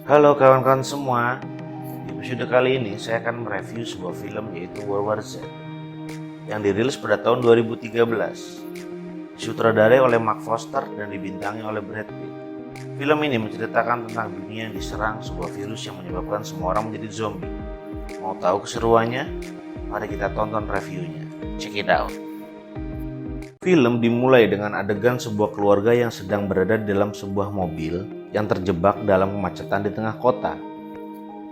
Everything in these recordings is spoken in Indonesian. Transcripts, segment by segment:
Halo kawan-kawan semua, di episode kali ini saya akan mereview sebuah film yaitu World War Z yang dirilis pada tahun 2013. Disutradarai oleh Mark Foster dan dibintangi oleh Brad Pitt. Film ini menceritakan tentang dunia yang diserang sebuah virus yang menyebabkan semua orang menjadi zombie. Mau tahu keseruannya? Mari kita tonton reviewnya. Check it out. Film dimulai dengan adegan sebuah keluarga yang sedang berada di dalam sebuah mobil yang terjebak dalam kemacetan di tengah kota.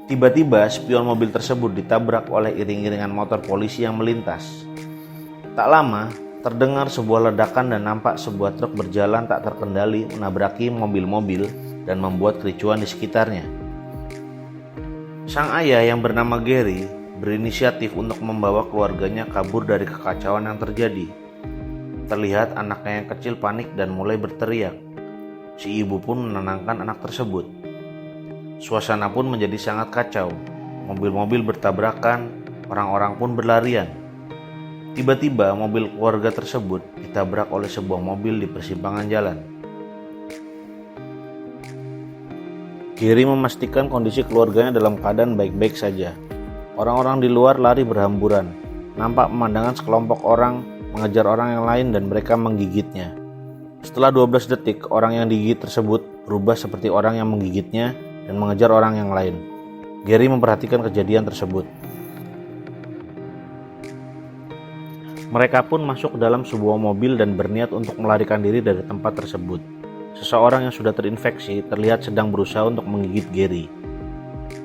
Tiba-tiba spion mobil tersebut ditabrak oleh iring-iringan motor polisi yang melintas. Tak lama, terdengar sebuah ledakan dan nampak sebuah truk berjalan tak terkendali menabraki mobil-mobil dan membuat kericuan di sekitarnya. Sang ayah yang bernama Gary berinisiatif untuk membawa keluarganya kabur dari kekacauan yang terjadi. Terlihat anaknya yang kecil panik dan mulai berteriak. Si ibu pun menenangkan anak tersebut. Suasana pun menjadi sangat kacau. Mobil-mobil bertabrakan, orang-orang pun berlarian. Tiba-tiba mobil keluarga tersebut ditabrak oleh sebuah mobil di persimpangan jalan. Gary memastikan kondisi keluarganya dalam keadaan baik-baik saja. Orang-orang di luar lari berhamburan. Nampak pemandangan sekelompok orang mengejar orang yang lain dan mereka menggigitnya. Setelah 12 detik, orang yang digigit tersebut berubah seperti orang yang menggigitnya dan mengejar orang yang lain. Gary memperhatikan kejadian tersebut. Mereka pun masuk ke dalam sebuah mobil dan berniat untuk melarikan diri dari tempat tersebut. Seseorang yang sudah terinfeksi terlihat sedang berusaha untuk menggigit Gary.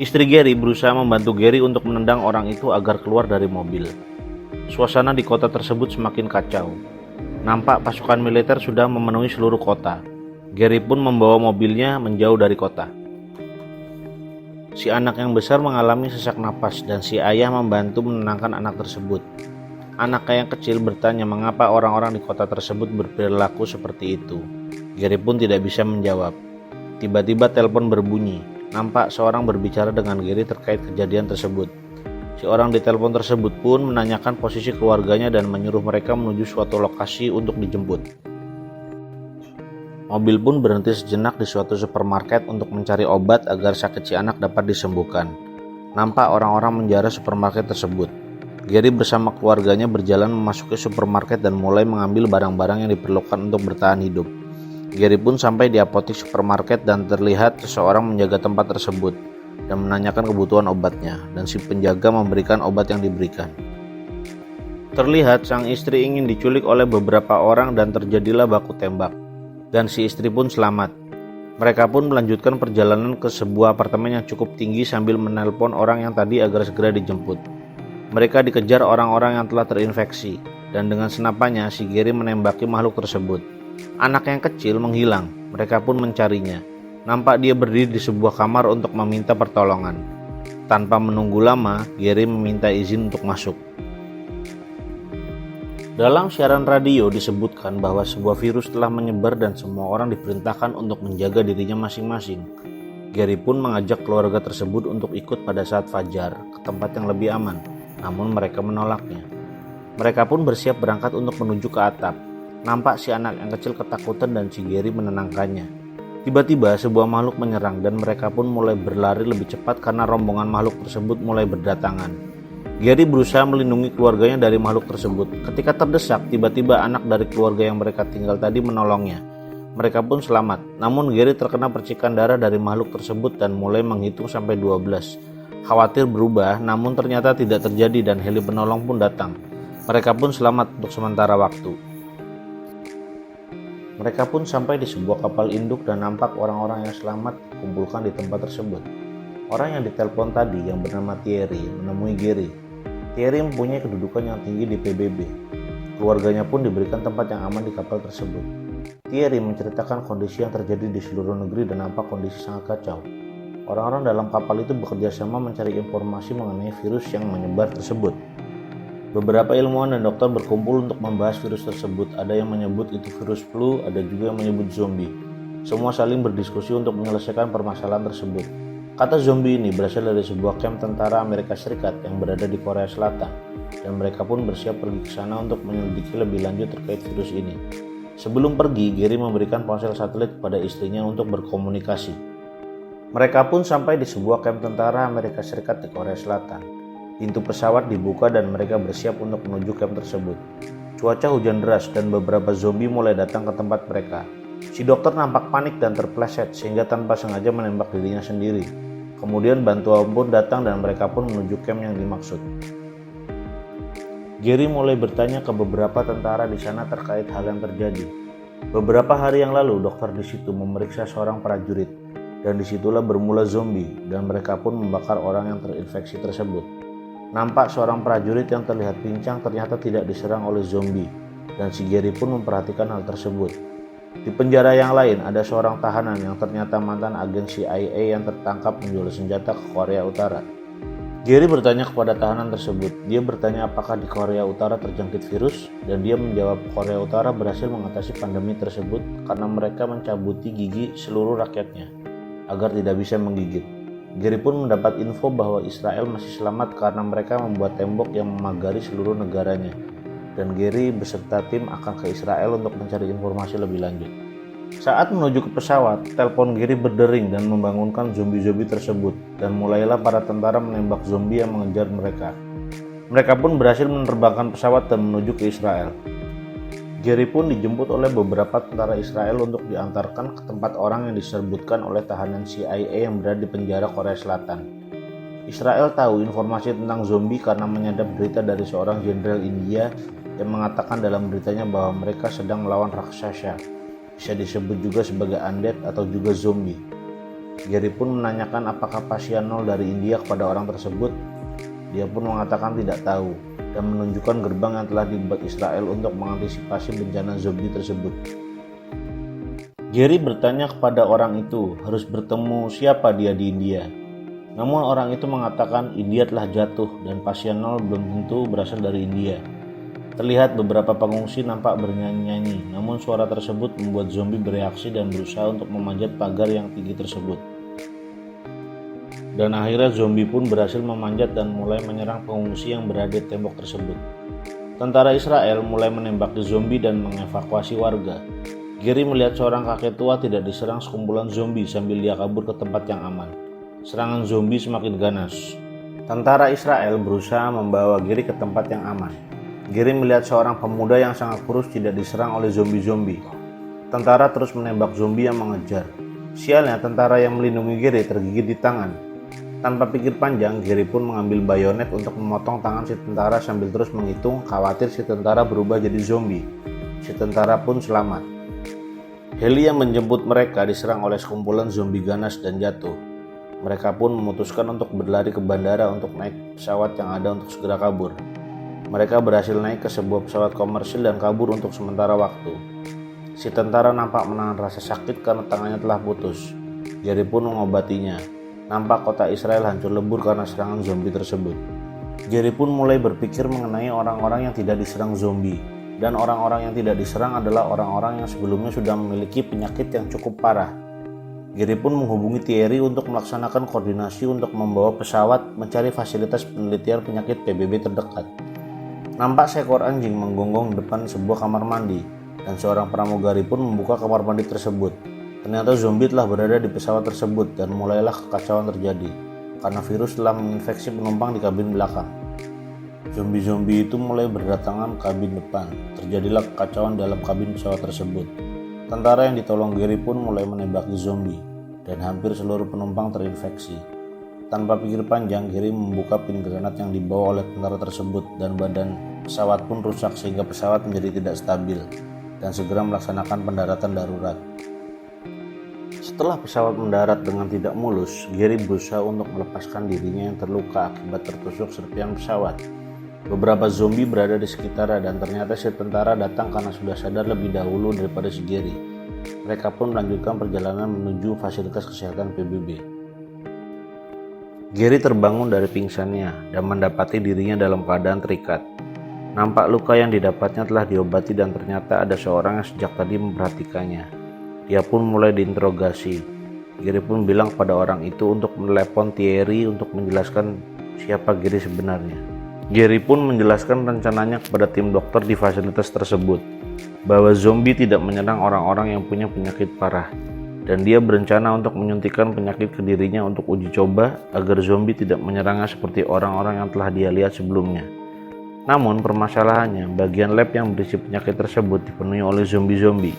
Istri Gary berusaha membantu Gary untuk menendang orang itu agar keluar dari mobil. Suasana di kota tersebut semakin kacau. Nampak pasukan militer sudah memenuhi seluruh kota. Gary pun membawa mobilnya menjauh dari kota. Si anak yang besar mengalami sesak napas dan si ayah membantu menenangkan anak tersebut. Anaknya yang kecil bertanya mengapa orang-orang di kota tersebut berperilaku seperti itu. Gary pun tidak bisa menjawab. Tiba-tiba telepon berbunyi. Nampak seorang berbicara dengan Gary terkait kejadian tersebut. Si orang di telepon tersebut pun menanyakan posisi keluarganya dan menyuruh mereka menuju suatu lokasi untuk dijemput. Mobil pun berhenti sejenak di suatu supermarket untuk mencari obat agar sakit si anak dapat disembuhkan. Nampak orang-orang menjara supermarket tersebut. Gary bersama keluarganya berjalan memasuki supermarket dan mulai mengambil barang-barang yang diperlukan untuk bertahan hidup. Gary pun sampai di apotek supermarket dan terlihat seseorang menjaga tempat tersebut dan menanyakan kebutuhan obatnya, dan si penjaga memberikan obat yang diberikan. Terlihat sang istri ingin diculik oleh beberapa orang dan terjadilah baku tembak, dan si istri pun selamat. Mereka pun melanjutkan perjalanan ke sebuah apartemen yang cukup tinggi sambil menelpon orang yang tadi agar segera dijemput. Mereka dikejar orang-orang yang telah terinfeksi, dan dengan senapannya si Gary menembaki makhluk tersebut. Anak yang kecil menghilang, mereka pun mencarinya. Nampak dia berdiri di sebuah kamar untuk meminta pertolongan. Tanpa menunggu lama, Gary meminta izin untuk masuk. Dalam siaran radio disebutkan bahwa sebuah virus telah menyebar dan semua orang diperintahkan untuk menjaga dirinya masing-masing. Gary pun mengajak keluarga tersebut untuk ikut pada saat fajar ke tempat yang lebih aman, namun mereka menolaknya. Mereka pun bersiap berangkat untuk menuju ke atap. Nampak si anak yang kecil ketakutan dan si Gary menenangkannya. Tiba-tiba sebuah makhluk menyerang dan mereka pun mulai berlari lebih cepat karena rombongan makhluk tersebut mulai berdatangan. Gary berusaha melindungi keluarganya dari makhluk tersebut. Ketika terdesak, tiba-tiba anak dari keluarga yang mereka tinggal tadi menolongnya. Mereka pun selamat, namun Gary terkena percikan darah dari makhluk tersebut dan mulai menghitung sampai 12. Khawatir berubah, namun ternyata tidak terjadi dan heli penolong pun datang. Mereka pun selamat untuk sementara waktu. Mereka pun sampai di sebuah kapal induk dan nampak orang-orang yang selamat dikumpulkan di tempat tersebut. Orang yang ditelepon tadi yang bernama Thierry menemui Gary. Thierry mempunyai kedudukan yang tinggi di PBB. Keluarganya pun diberikan tempat yang aman di kapal tersebut. Thierry menceritakan kondisi yang terjadi di seluruh negeri dan nampak kondisi sangat kacau. Orang-orang dalam kapal itu bekerja sama mencari informasi mengenai virus yang menyebar tersebut. Beberapa ilmuwan dan dokter berkumpul untuk membahas virus tersebut. Ada yang menyebut itu virus flu, ada juga yang menyebut zombie. Semua saling berdiskusi untuk menyelesaikan permasalahan tersebut. Kata zombie ini berasal dari sebuah kamp tentara Amerika Serikat yang berada di Korea Selatan, dan mereka pun bersiap pergi ke sana untuk menyelidiki lebih lanjut terkait virus ini. Sebelum pergi, Gary memberikan ponsel satelit kepada istrinya untuk berkomunikasi. Mereka pun sampai di sebuah kamp tentara Amerika Serikat di Korea Selatan. Pintu pesawat dibuka dan mereka bersiap untuk menuju kamp tersebut. Cuaca hujan deras dan beberapa zombie mulai datang ke tempat mereka. Si dokter nampak panik dan terpleset sehingga tanpa sengaja menembak dirinya sendiri. Kemudian bantuan pun datang dan mereka pun menuju camp yang dimaksud. Gary mulai bertanya ke beberapa tentara di sana terkait hal yang terjadi. Beberapa hari yang lalu, dokter di situ memeriksa seorang prajurit, dan disitulah bermula zombie, dan mereka pun membakar orang yang terinfeksi tersebut. Nampak seorang prajurit yang terlihat pincang ternyata tidak diserang oleh zombie, dan si Gary pun memperhatikan hal tersebut. Di penjara yang lain, ada seorang tahanan yang ternyata mantan agen CIA yang tertangkap menjual senjata ke Korea Utara. Gary bertanya kepada tahanan tersebut. Dia bertanya apakah di Korea Utara terjangkit virus, dan dia menjawab Korea Utara berhasil mengatasi pandemi tersebut karena mereka mencabuti gigi seluruh rakyatnya agar tidak bisa menggigit. Gary pun mendapat info bahwa Israel masih selamat karena mereka membuat tembok yang memagari seluruh negaranya, dan Gary beserta tim akan ke Israel untuk mencari informasi lebih lanjut. Saat menuju ke pesawat, telepon Gary berdering dan membangunkan zombie-zombie tersebut, dan mulailah para tentara menembak zombie yang mengejar mereka. Mereka pun berhasil menerbangkan pesawat dan menuju ke Israel. Gary pun dijemput oleh beberapa tentara Israel untuk diantarkan ke tempat orang yang diserbutkan oleh tahanan CIA yang berada di penjara Korea Selatan. Israel tahu informasi tentang zombie karena menyadap berita dari seorang jenderal India yang mengatakan dalam beritanya bahwa mereka sedang melawan raksasa. Bisa disebut juga sebagai undead atau juga zombie. Gary pun menanyakan apakah pasien nol dari India kepada orang tersebut. Dia pun mengatakan tidak tahu dan menunjukkan gerbang yang telah dibuat Israel untuk mengantisipasi bencana zombie tersebut. Gary bertanya kepada orang itu harus bertemu siapa dia di India. Namun orang itu mengatakan India telah jatuh dan pasien nol belum tentu berasal dari India. Terlihat beberapa pengungsi nampak bernyanyi-nyanyi, namun suara tersebut membuat zombie bereaksi dan berusaha untuk memanjat pagar yang tinggi tersebut. Dan akhirnya zombie pun berhasil memanjat dan mulai menyerang pengungsi yang berada di tembok tersebut. Tentara Israel mulai menembaki zombie dan mengevakuasi warga. Gary melihat seorang kakek tua tidak diserang sekumpulan zombie sambil dia kabur ke tempat yang aman. Serangan zombie semakin ganas. Tentara Israel berusaha membawa Gary ke tempat yang aman. Gary melihat seorang pemuda yang sangat kurus tidak diserang oleh zombie-zombie. Tentara terus menembak zombie yang mengejar. Sialnya, tentara yang melindungi Gary tergigit di tangan. Tanpa pikir panjang, Gary pun mengambil bayonet untuk memotong tangan si tentara sambil terus menghitung, khawatir si tentara berubah jadi zombie. Si tentara pun selamat. Heli yang menjemput mereka diserang oleh sekumpulan zombie ganas dan jatuh. Mereka pun memutuskan untuk berlari ke bandara untuk naik pesawat yang ada untuk segera kabur. Mereka berhasil naik ke sebuah pesawat komersil dan kabur untuk sementara waktu. Si tentara nampak menahan rasa sakit karena tangannya telah putus. Gary pun mengobatinya. Nampak kota Israel hancur lebur karena serangan zombie tersebut. Gary pun mulai berpikir mengenai orang-orang yang tidak diserang zombie. Dan orang-orang yang tidak diserang adalah orang-orang yang sebelumnya sudah memiliki penyakit yang cukup parah. Gary pun menghubungi Thierry untuk melaksanakan koordinasi untuk membawa pesawat mencari fasilitas penelitian penyakit PBB terdekat. Nampak seekor anjing menggonggong depan sebuah kamar mandi, dan seorang pramugari pun membuka kamar mandi tersebut. Ternyata zombie telah berada di pesawat tersebut dan mulailah kekacauan terjadi, karena virus telah menginfeksi penumpang di kabin belakang. Zombie-zombie itu mulai berdatangan ke kabin depan. Terjadilah kekacauan dalam kabin pesawat tersebut. Tentara yang ditolong Gary pun mulai menembaki zombie, dan hampir seluruh penumpang terinfeksi. Tanpa pikir panjang, Gary membuka pin granat yang dibawa oleh tentara tersebut dan badan pesawat pun rusak sehingga pesawat menjadi tidak stabil dan segera melaksanakan pendaratan darurat. Setelah pesawat mendarat dengan tidak mulus, Gary berusaha untuk melepaskan dirinya yang terluka akibat tertusuk serpihan pesawat. Beberapa zombie berada di sekitarnya dan ternyata si tentara datang karena sudah sadar lebih dahulu daripada si Gary. Mereka pun melanjutkan perjalanan menuju fasilitas kesehatan PBB. Gary terbangun dari pingsannya dan mendapati dirinya dalam keadaan terikat. Nampak luka yang didapatnya telah diobati dan ternyata ada seorang yang sejak tadi memperhatikannya. Dia pun mulai diinterogasi. Gary pun bilang kepada orang itu untuk menelepon Thierry untuk menjelaskan siapa Gary sebenarnya. Gary pun menjelaskan rencananya kepada tim dokter di fasilitas tersebut, bahwa zombie tidak menyerang orang-orang yang punya penyakit parah. dan dia berencana untuk menyuntikkan penyakit ke dirinya untuk uji coba agar zombie tidak menyerangnya seperti orang-orang yang telah dia lihat sebelumnya. Namun permasalahannya, bagian lab yang berisi penyakit tersebut dipenuhi oleh zombie-zombie.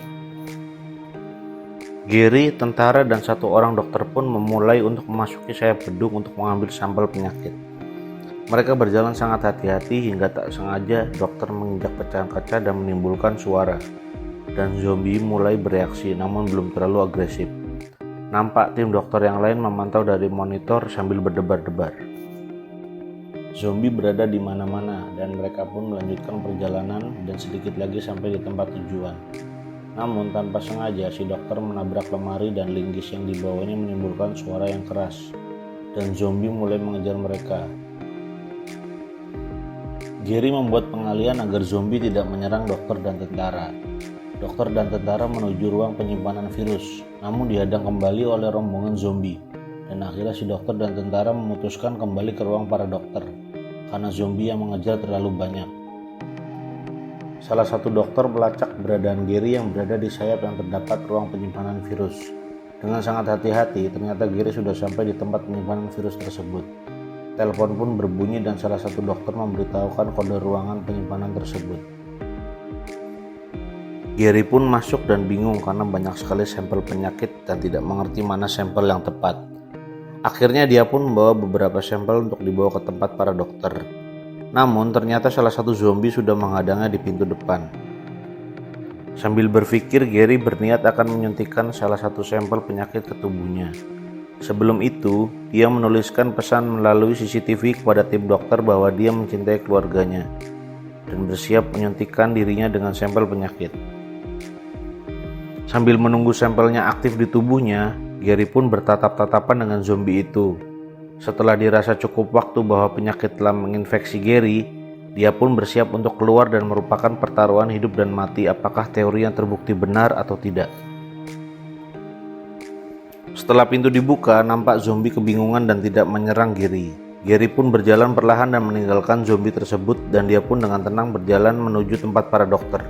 Gary, tentara, dan satu orang dokter pun memulai untuk memasuki sayap gedung untuk mengambil sampel penyakit. Mereka berjalan sangat hati-hati hingga tak sengaja dokter menginjak pecahan kaca dan menimbulkan suara. Dan zombie mulai bereaksi namun belum terlalu agresif. Nampak tim dokter yang lain memantau dari monitor sambil berdebar-debar. Zombie berada di mana-mana dan mereka pun melanjutkan perjalanan dan sedikit lagi sampai di tempat tujuan. Namun tanpa sengaja si dokter menabrak lemari dan linggis yang dibawanya menimbulkan suara yang keras. Dan zombie mulai mengejar mereka. Gary membuat pengalian agar zombie tidak menyerang dokter dan tentara. Dokter dan tentara menuju ruang penyimpanan virus, namun dihadang kembali oleh rombongan zombie. Dan akhirnya si dokter dan tentara memutuskan kembali ke ruang para dokter, karena zombie yang mengejar terlalu banyak. Salah satu dokter melacak keberadaan Gary yang berada di sayap yang terdapat ruang penyimpanan virus. Dengan sangat hati-hati, ternyata Gary sudah sampai di tempat penyimpanan virus tersebut. Telepon pun berbunyi dan salah satu dokter memberitahukan kode ruangan penyimpanan tersebut. Gary pun masuk dan bingung karena banyak sekali sampel penyakit dan tidak mengerti mana sampel yang tepat. Akhirnya dia pun membawa beberapa sampel untuk dibawa ke tempat para dokter. Namun ternyata salah satu zombie sudah menghadangnya di pintu depan. Sambil berpikir, Gary berniat akan menyuntikkan salah satu sampel penyakit ke tubuhnya. Sebelum itu, dia menuliskan pesan melalui CCTV kepada tim dokter bahwa dia mencintai keluarganya dan bersiap menyuntikkan dirinya dengan sampel penyakit. Sambil menunggu sampelnya aktif di tubuhnya, Gary pun bertatap-tatapan dengan zombie itu. Setelah dirasa cukup waktu bahwa penyakit telah menginfeksi Gary, dia pun bersiap untuk keluar dan merupakan pertaruhan hidup dan mati apakah teori yang terbukti benar atau tidak. Setelah pintu dibuka, nampak zombie kebingungan dan tidak menyerang Gary. Gary pun berjalan perlahan dan meninggalkan zombie tersebut dan dia pun dengan tenang berjalan menuju tempat para dokter.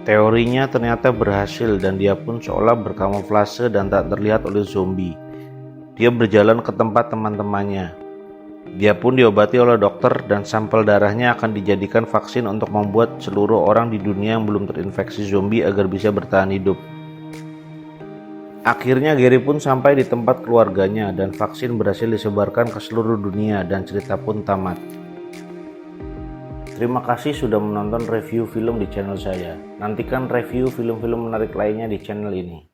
Teorinya ternyata berhasil dan dia pun seolah berkamuflase dan tak terlihat oleh zombie. Dia berjalan ke tempat teman-temannya. Dia pun diobati oleh dokter dan sampel darahnya akan dijadikan vaksin untuk membuat seluruh orang di dunia yang belum terinfeksi zombie agar bisa bertahan hidup. Akhirnya Gary pun sampai di tempat keluarganya dan vaksin berhasil disebarkan ke seluruh dunia dan cerita pun tamat. Terima kasih sudah menonton review film di channel saya. Nantikan review film-film menarik lainnya di channel ini.